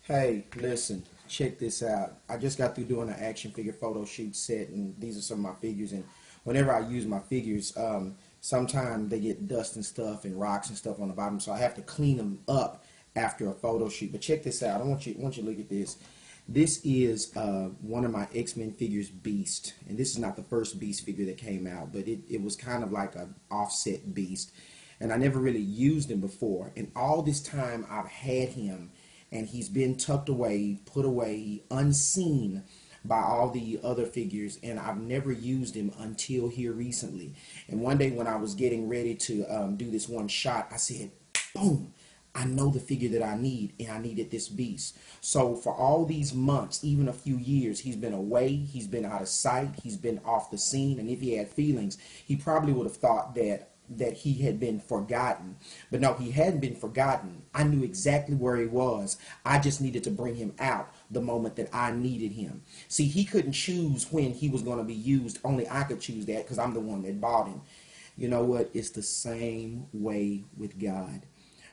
Hey, listen, check this out. I just got through doing an action figure photo shoot set, and these are some of my figures. And whenever I use my figures, sometimes they get dust and stuff and rocks and stuff on the bottom, so I have to clean them up after a photo shoot. But check this out. I want you to look at this. This is one of my X-Men figures, Beast, and this is not the first Beast figure that came out, but it was kind of like an offset Beast, and I never really used him before. And all this time I've had him, and he's been tucked away, put away, unseen by all the other figures, and I've never used him until here recently. And one day when I was getting ready to do this one shot, I said, boom, I know the figure that I need, and I needed this Beast. So for all these months, even a few years, he's been away, he's been out of sight, he's been off the scene, and if he had feelings, he probably would have thought that he had been forgotten. But no, he hadn't been forgotten. I knew exactly where he was. I just needed to bring him out the moment that I needed him. See, he couldn't choose when he was going to be used. Only I could choose that because I'm the one that bought him. You know what? It's the same way with God.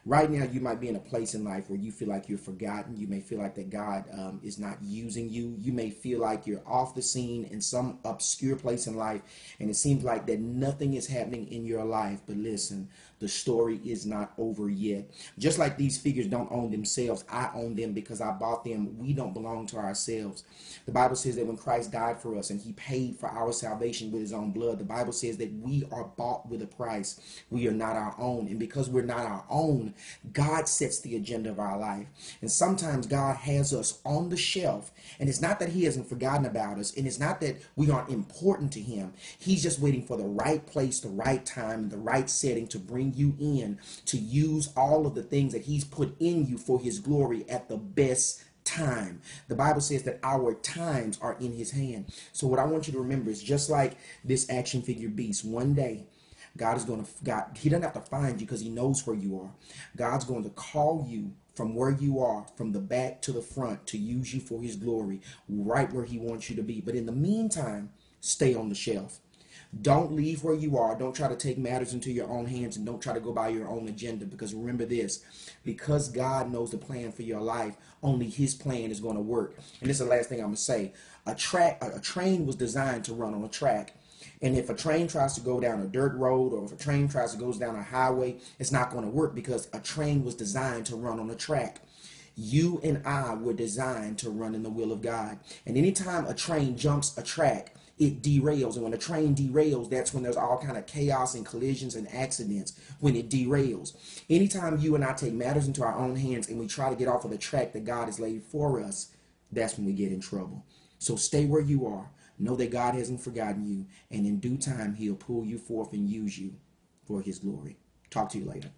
Right now, you might be in a place in life where you feel like you're forgotten. You may feel like that God is not using you. You may feel like you're off the scene in some obscure place in life, and it seems like that nothing is happening in your life. But listen, the story is not over yet. Just like these figures don't own themselves, I own them because I bought them. We don't belong to ourselves. The Bible says that when Christ died for us and he paid for our salvation with his own blood, the Bible says that we are bought with a price. We are not our own. And because we're not our own, God sets the agenda of our life. And sometimes God has us on the shelf, and it's not that he hasn't forgotten about us, and it's not that we aren't important to him. He's just waiting for the right place, the right time, and the right setting to bring you in, to use all of the things that he's put in you for his glory at the best time. The Bible says that our times are in his hand. So what I want you to remember is, just like this action figure Beast, one day God is going to, he doesn't have to find you because he knows where you are. God's going to call you from where you are, from the back to the front, to use you for his glory, right where he wants you to be. But in the meantime, stay on the shelf. Don't leave where you are. Don't try to take matters into your own hands, and don't try to go by your own agenda, because remember this, because God knows the plan for your life, only his plan is going to work. And this is the last thing I'm going to say. A train was designed to run on a track. And if a train tries to go down a dirt road, or if a train tries to go down a highway, it's not going to work, because a train was designed to run on a track. You and I were designed to run in the will of God. And anytime a train jumps a track, it derails. And when a train derails, that's when there's all kind of chaos and collisions and accidents, when it derails. Anytime you and I take matters into our own hands and we try to get off of the track that God has laid for us, that's when we get in trouble. So stay where you are. Know that God hasn't forgotten you, and in due time, he'll pull you forth and use you for his glory. Talk to you later.